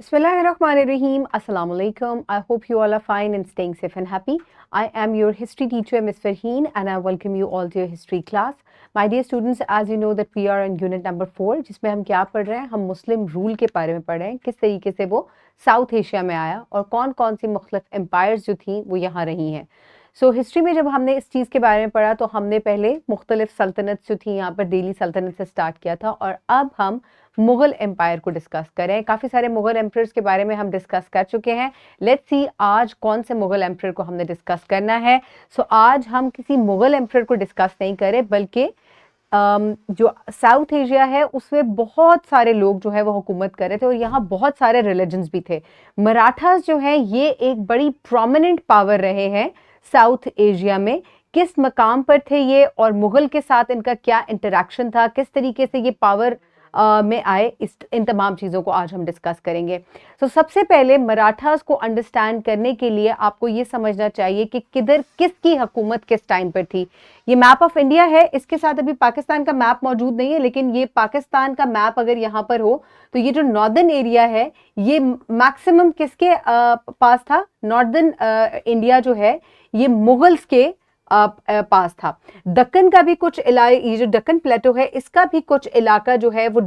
Bismillahirrahmanirrahim. Assalamu alaikum. I hope you all are fine and staying safe and happy. I am your history teacher, Ms. Farheen, and I welcome you all to your history class. My dear students, as you know that we are in unit number 4, जिसमें हम क्या पढ़ रहे हैं, हम मुस्लिम rule के बारे में पढ़ रहे हैं, किस तरीके से वो साउथ एशिया में आया और कौन कौन सी मुख्तलिफ एम्पायर्स जो थी वो यहाँ रही हैं. हिस्ट्री में जब हमने इस चीज़ के बारे में पढ़ा तो हमने पहले मुख्तलिफ सल्तनत जो थी यहाँ पर दिल्ली सल्तनत से स्टार्ट किया था और अब हम मुगल एम्पायर को डिस्कस करें. काफ़ी सारे मुगल एम्परर्स के बारे में हम डिस्कस कर चुके हैं. लेट्स सी आज कौन से मुगल एम्परर को हमने डिस्कस करना है. आज हम किसी मुगल एम्परर को डिस्कस नहीं करें बल्कि जो साउथ एशिया है उसमें बहुत सारे लोग जो है वो हुकूमत कर रहे थे और यहाँ बहुत सारे रिलीजन्स भी थे. मराठास जो है ये एक बड़ी प्रोमिनेंट पावर रहे हैं साउथ एशिया में. किस मकाम पर थे ये और मुगल के साथ इनका क्या इंटरेक्शन था, किस तरीके से ये पावर में आए, इन तमाम चीज़ों को आज हम डिस्कस करेंगे. सबसे पहले मराठास को अंडरस्टैंड करने के लिए आपको ये समझना चाहिए कि किधर किसकी हुकूमत किस टाइम पर थी. ये मैप ऑफ इंडिया है, इसके साथ अभी पाकिस्तान का मैप मौजूद नहीं है, लेकिन ये पाकिस्तान का मैप अगर यहाँ पर हो तो ये जो नॉर्दर्न एरिया है ये मैक्सिमम किसके पास था. नॉर्दर्न इंडिया जो है ये मुगल्स के पास था. दक्कन का भी कुछ इलाका, ये जो दक्कन प्लेटो है इसका भी कुछ इलाका जो है वो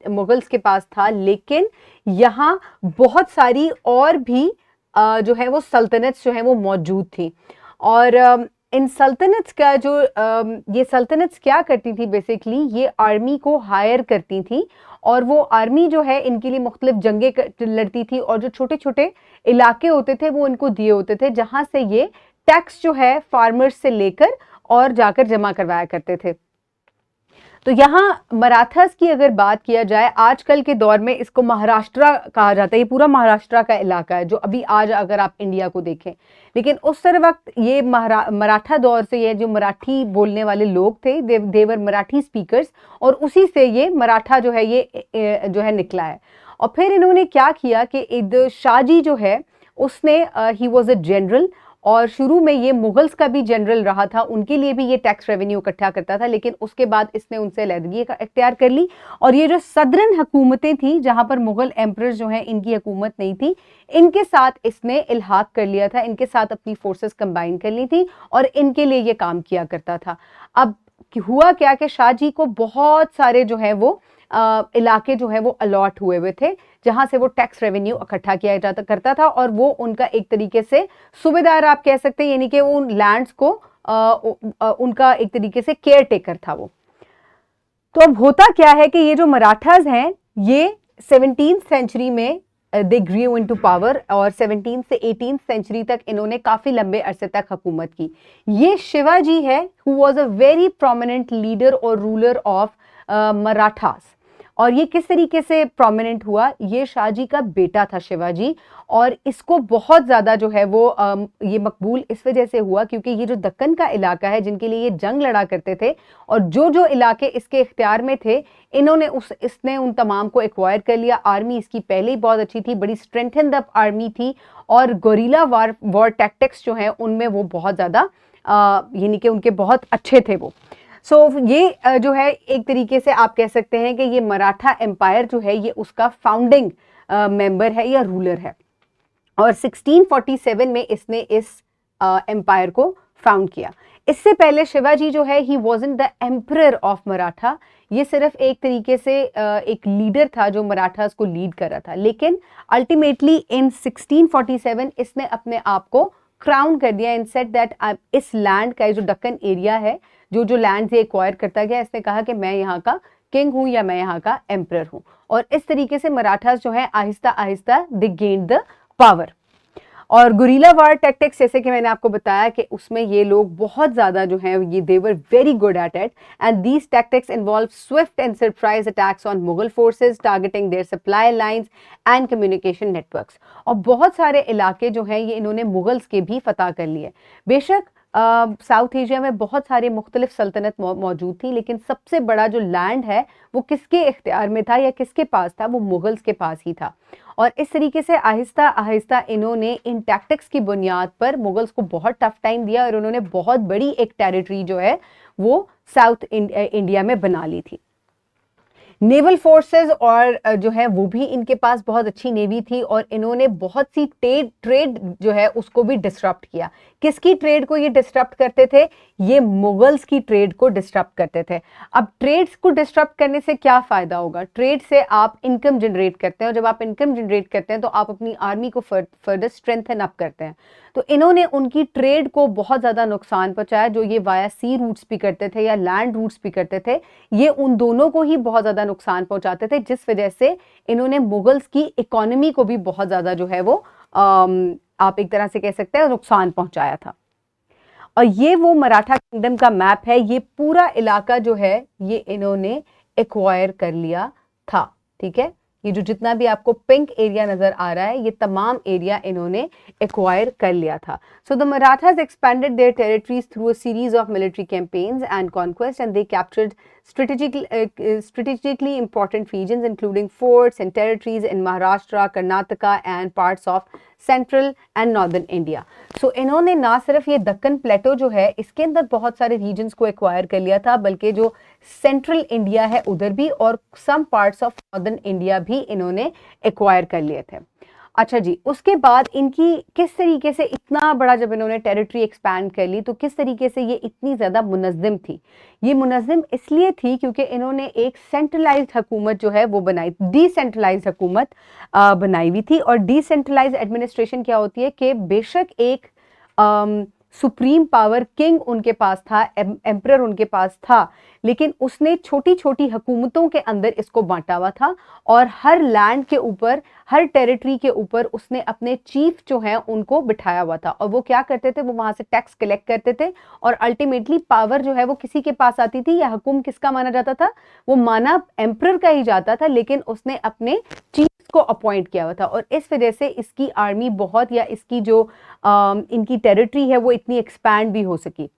मुगल्स के पास था. लेकिन यहाँ बहुत सारी और भी जो है वो सल्तनत जो है वो मौजूद थी और इन सल्तनत का जो ये सल्तनत क्या करती थी, बेसिकली ये आर्मी को हायर करती थी और वो आर्मी जो है इनके लिए मुख्तलिफ जंगें लड़ती थी और जो छोटे छोटे इलाके होते थे वो इनको दिए होते थे जहाँ से ये टैक्स जो है फार्मर्स से लेकर और जाकर जमा करवाया करते थे. तो यहाँ मराठास की अगर बात किया जाए, आजकल के दौर में इसको महाराष्ट्र कहा जाता है. ये पूरा महाराष्ट्र का इलाका है जो अभी आज अगर आप इंडिया को देखें, लेकिन उस तरह वक्त ये मराठा दौर से ये जो मराठी बोलने वाले लोग थे देवर मराठी स्पीकर्स और उसी से ये मराठा जो है ये जो है निकला है. और फिर इन्होंने क्या किया कि शाहजी जो है उसने ही वॉज अ जनरल और शुरू में ये मुगल्स का भी जनरल रहा था, उनके लिए भी ये टैक्स रेवेन्यू इकट्ठा करता था. लेकिन उसके बाद इसने उनसे अलहदगी इख्तियार कर ली और ये जो सदरन हुकूमतें थी जहां पर मुगल एम्परर जो हैं इनकी हुकूमत नहीं थी, इनके साथ इसने इल्हाक कर लिया था, इनके साथ अपनी फोर्सेस कंबाइन कर ली थी और इनके लिए ये काम किया करता था. अब हुआ क्या कि शाहजी को बहुत सारे जो है वो इलाके जो है वो अलॉट हुए थे जहां से वो टैक्स रेवेन्यू इकट्ठा किया जाता करता था और वो उनका एक तरीके से सूबेदार आप कह सकते हैं, यानी कि उन लैंड्स को उनका एक तरीके से केयर टेकर था वो. तो अब होता क्या है कि ये जो मराठास हैं ये 17th सेंचुरी में दे ग्रू इनटू पावर और 17th से 18th सेंचुरी तक इन्होंने काफी लंबे अरसे तक हुकूमत की. ये शिवाजी है who was a very prominent leader और रूलर ऑफ मराठास. और ये किस तरीके से प्रोमिनेंट हुआ, ये शाहजी का बेटा था शिवाजी और इसको बहुत ज़्यादा जो है वो ये मकबूल इस वजह से हुआ क्योंकि ये जो दक्कन का इलाका है जिनके लिए ये जंग लड़ा करते थे और जो जो इलाके इसके इख्तियार में थे इसने उन तमाम को एक्वायर कर लिया. आर्मी इसकी पहले ही बहुत अच्छी थी, बड़ी स्ट्रेंथेंड अप आर्मी थी और गोरिल्ला वॉर टैक्टिक्स जो हैं उनमें वो बहुत ज़्यादा यानी कि उनके बहुत अच्छे थे वो. ये जो है एक तरीके से आप कह सकते हैं कि ये मराठा एम्पायर जो है ये उसका फाउंडिंग मेंबर है या रूलर है और 1647 में इसने इस एम्पायर को फाउंड किया. इससे पहले शिवाजी जो है ही wasn't the emperor of Maratha, ये सिर्फ एक तरीके से एक लीडर था जो मराठास को लीड कर रहा था. लेकिन अल्टीमेटली इन 1647 इसने अपने आप को क्राउन कर दिया इन सेट दैट इस लैंड का जो दक्कन एरिया है जो लैंड से एक्वायर करता गया, इसने कहा कि मैं यहाँ का किंग हूँ या मैं यहाँ का एम्परर हूँ. और इस तरीके से मराठास जो है आहिस्ता आहिस्ता दे गेन्ड द पावर. और गुरिल्ला वार टैक्टिक्स जैसे कि मैंने आपको बताया कि उसमें ये लोग बहुत ज़्यादा जो हैं ये they were very good at it and these tactics involve swift and surprise attacks on Mughal forces targeting their supply lines and communication networks. और बहुत सारे इलाके जो हैं ये इन्होंने मुगल्स के भी फतह कर लिए. बेशक साउथ एशिया में बहुत सारे मुख्तलिफ सल्तनत मौजूद थी, लेकिन सबसे बड़ा जो लैंड है वो किसके इख्तियार में था या किसके पास था, वो मुगल्स के पास ही था. और इस तरीके से आहिस्ता आहिस्ता इन्होंने इन टैक्टिक्स की बुनियाद पर मुगल्स को बहुत टफ टाइम दिया और उन्होंने बहुत बड़ी एक टेरिटरी जो है वो साउथ इंडिया में बना ली थी. नेवल फोर्सेस और जो है वो भी इनके पास बहुत अच्छी नेवी थी और इन्होंने बहुत सी ट्रेड जो है उसको भी डिस्टर्ब किया। किसकी ट्रेड को ये डिस्टर्ब करते थे? ये मुगल्स की ट्रेड को डिस्टर्ब करते थे। अब ट्रेड्स को डिस्टर्ब करने से क्या फायदा होगा? ट्रेड से आप इनकम जनरेट करते हैं और जब आप इनकम जनरेट करते हैं तो आप अपनी आर्मी को फर्दर स्ट्रेंथन अप करते हैं। तो इन्होंने उनकी ट्रेड को बहुत ज्यादा नुकसान पहुंचाया, जो ये वाया सी रूट्स भी करते थे या लैंड रूट्स भी करते थे, ये उन दोनों को ही बहुत ज्यादा नुकसान पहुंचाते थे, जिस वजह से इन्होंने मुगल्स की इकोनॉमी को भी बहुत ज्यादा जो है वो आप एक तरह से कह सकते हैं नुकसान पहुंचाया था। और ये वो मराठा किंगडम का मैप है। ये पूरा इलाका जो है ये इन्होंने एक्वायर कर लिया था। ठीक है, ये जो जितना भी आपको पिंक एरिया नजर आ रहा है ये तमाम एरिया इन्होंने एक्वायर कर लिया था। So the Marathas expanded there territories through a series of military campaigns and conquest and they captured strategically important regions including forts and territories in Maharashtra, Karnataka and parts of central and northern India. So इन्होंने ना सिर्फ ये दक्कन प्लेटो जो है इसके अंदर बहुत सारे रीजन्स को एक्वायर कर लिया था, बल्कि जो सेंट्रल इंडिया है उधर भी और some parts of northern India भी इन्होंने एक्वायर कर लिए थे। अच्छा जी, उसके बाद इनकी किस तरीके से इतना बड़ा जब इन्होंने टेरिटरी एक्सपैंड कर ली तो किस तरीके से ये इतनी ज़्यादा मुनज़्ज़म थी? ये मुनज़्ज़म इसलिए थी क्योंकि इन्होंने एक सेंट्रलाइज्ड हुकूमत जो है वो बनाई, डिसेंट्रलाइज्ड हुकूमत बनाई हुई थी। और डिसेंट्रलाइज्ड एडमिनिस्ट्रेशन क्या होती है कि बेशक एक सुप्रीम पावर किंग उनके पास था, एम्परर उनके पास था, लेकिन उसने छोटी छोटी हुकूमतों के अंदर इसको बांटा हुआ था और हर लैंड के ऊपर, हर टेरिटरी के ऊपर उसने अपने चीफ जो हैं उनको बिठाया हुआ था। और वो क्या करते थे? वो वहां से टैक्स कलेक्ट करते थे और अल्टीमेटली पावर जो है वो किसी के पास आती थी या हुकुम किसका माना जाता था? वो माना एम्परर का ही जाता था, लेकिन उसने अपने चीफ को अपॉइंट किया हुआ था और इस वजह से इसकी आर्मी बहुत, या इसकी जो इनकी टेरिटरी है वो इतनी एक्सपैंड भी हो सकी।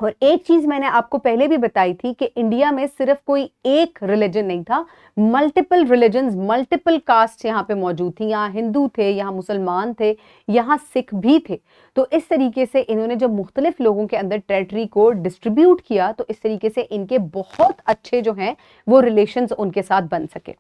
और एक चीज मैंने आपको पहले भी बताई थी कि इंडिया में सिर्फ कोई एक रिलीजन नहीं था, मल्टीपल रिलीजन्स, मल्टीपल कास्ट यहाँ पे मौजूद थी। यहाँ हिंदू थे, यहाँ मुसलमान थे, यहाँ सिख भी थे। तो इस तरीके से इन्होंने जब मुख्तलिफ लोगों के अंदर टेरिटरी को डिस्ट्रीब्यूट किया तो इस तरीके से इनके बहुत अच्छे जो हैं वो रिलेशंस उनके साथ बन सके।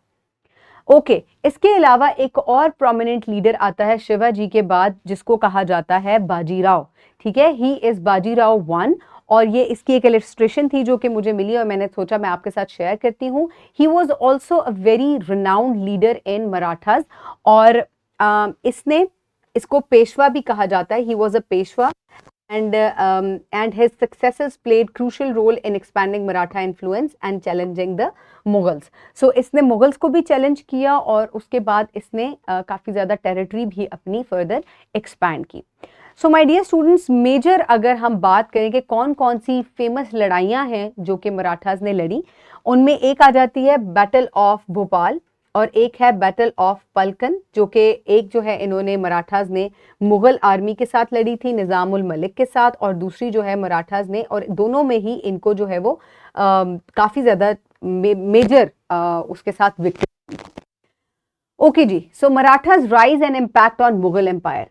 ओके, इसके अलावा एक और प्रोमिनेंट लीडर आता है शिवाजी के बाद, जिसको कहा जाता है बाजीराव। ठीक है, ही इज बाजीराव वन। और ये इसकी एक इलस्ट्रेशन थी जो कि मुझे मिली और मैंने सोचा मैं आपके साथ शेयर करती हूँ। He was also a very renowned leader in Marathas और इसने इसको पेशवा भी कहा जाता है। He was a Peshwa and his successors played crucial role in expanding Maratha influence and challenging the Mughals. So इसने मुगल्स को भी चैलेंज किया और उसके बाद इसने काफ़ी ज़्यादा टेरिटरी भी अपनी फर्दर एक्सपैंड की। So my dear students, major अगर हम बात करें कि कौन कौन सी फेमस लड़ाइयाँ हैं जो कि मराठास ने लड़ी, उनमें एक आ जाती है बैटल ऑफ भोपाल और एक है बैटल ऑफ पलकन, जो कि एक जो है इन्होंने मराठास ने मुगल आर्मी के साथ लड़ी थी, निज़ाम उल मलिक के साथ, और दूसरी जो है मराठास ने, और दोनों में ही इनको जो है वो काफ़ी ज़्यादा मेजर उसके साथ विक्ट्री। ओके जी, so Marathas rise and impact on Mughal empire.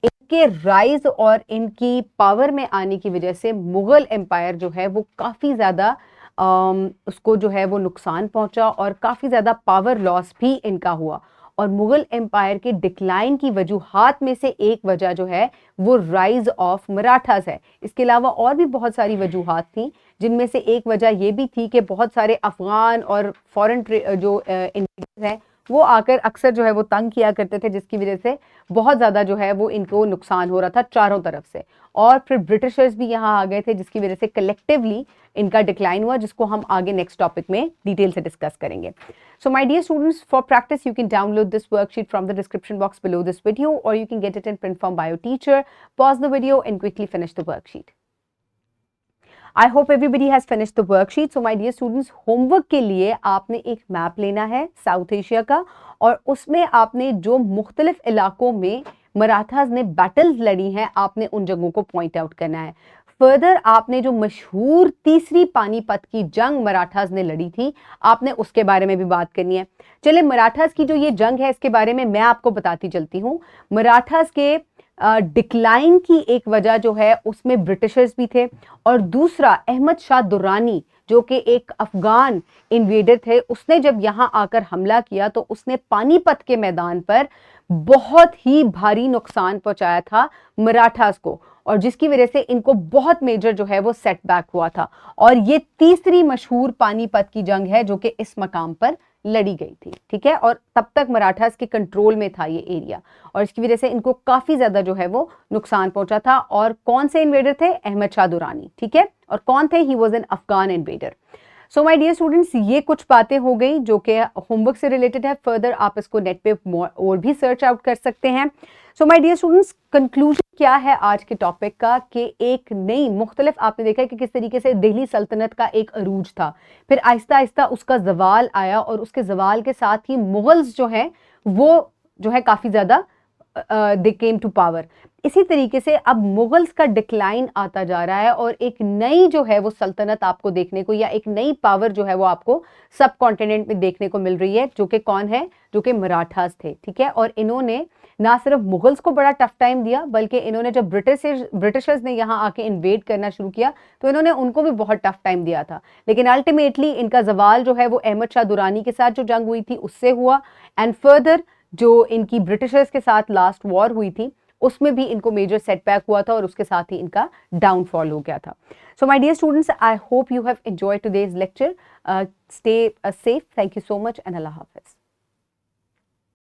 इनके राइज और इनकी पावर में आने की वजह से मुगल एम्पायर जो है वो काफ़ी ज़्यादा उसको जो है वो नुकसान पहुंचा और काफ़ी ज़्यादा पावर लॉस भी इनका हुआ। और मुगल एम्पायर के डिक्लाइन की वजूहात में से एक वजह जो है वो राइज ऑफ मराठास है। इसके अलावा और भी बहुत सारी वजूहात थी, जिनमें से एक वजह ये भी थी कि बहुत सारे अफगान और फॉरेन जो इंडियंस हैं वो आकर अक्सर जो है वो तंग किया करते थे, जिसकी वजह से बहुत ज़्यादा जो है वो इनको नुकसान हो रहा था चारों तरफ से। और फिर ब्रिटिशर्स भी यहाँ आ गए थे, जिसकी वजह से कलेक्टिवली इनका डिक्लाइन हुआ, जिसको हम आगे नेक्स्ट टॉपिक में डिटेल से डिस्कस करेंगे। So my dear students, for practice you can download this worksheet from the description box below this video और you can get it in print from by your teacher. Pause the video and quickly finish the worksheet. I hope everybody has finished the worksheet. So my dear students, homework के लिए आपने एक map लेना है south Asia का और उसमें आपने जो मुख्तलिफ इलाकों में मराठास ने बैटल्स लड़ी हैं आपने उन जगहों को पॉइंट आउट करना है। फर्दर आपने जो मशहूर तीसरी पानीपत की जंग मराठास ने लड़ी थी आपने उसके बारे में भी बात करनी है। चले, मराठास की जो ये जंग है इसके बारे में मैं आपको बताती चलती हूँ। मराठास के डिक्लाइन की एक वजह जो है उसमें ब्रिटिशर्स भी थे और दूसरा अहमद शाह दुर्रानी जो कि एक अफगान इन्वेडर थे, उसने जब यहाँ आकर हमला किया तो उसने पानीपत के मैदान पर बहुत ही भारी नुकसान पहुंचाया था मराठास को, और जिसकी वजह से इनको बहुत मेजर जो है वो सेटबैक हुआ था। और ये तीसरी मशहूर पानीपत की जंग है जो कि इस मकाम पर लड़ी गई थी, ठीक है। और तब तक मराठास के कंट्रोल में था ये एरिया, और इसकी वजह से इनको काफी ज्यादा जो है वो नुकसान पहुंचा था। और कौन से इन्वेडर थे? अहमद शाह दुरानी, ठीक है। और कौन थे? He was an Afghan invader. So my dear students, ये कुछ बातें हो गई जो कि होमवर्क से रिलेटेड है। फर्दर आप इसको नेट पे और भी सर्च आउट कर सकते हैं। So my dear students, conclusion क्या है आज के टॉपिक का कि एक नई मुख्तलिफ, आपने देखा है कि किस तरीके से दिल्ली सल्तनत का एक अरूज था, फिर आहिस्ता आहिस्ता उसका जवाल आया, और उसके जवाल के साथ ही मुगल्स जो हैं वो जो है काफ़ी ज़्यादा दे केम टू पावर। इसी तरीके से अब मुगल्स का डिक्लाइन आता जा रहा है, और एक नई जो है वो सल्तनत आपको देखने को, या एक नई पावर जो है वो आपको सब कॉन्टिनेंट में देखने को मिल रही है, जो कि कौन है? जो कि मराठास थे, ठीक है। और इन्होंने ना सिर्फ मुगल्स को बड़ा टफ टाइम दिया, बल्कि इन्होंने जब ब्रिटिशर्स ने यहाँ आके इन्वेड करना शुरू किया तो इन्होंने उनको भी बहुत टफ टाइम दिया था। लेकिन अल्टीमेटली इनका जवाल जो है वो अहमद शाह दुरानी के साथ जो जंग हुई थी उससे हुआ, एंड फर्दर जो इनकी ब्रिटिशर्स के साथ लास्ट वॉर हुई थी उसमें भी इनको मेजर सेटबैक हुआ था, और उसके साथ ही इनका डाउनफॉल हो गया था। So my dear students, I hope you have enjoyed today's lecture. Stay safe. Thank you so much and अल्लाह हाफिज.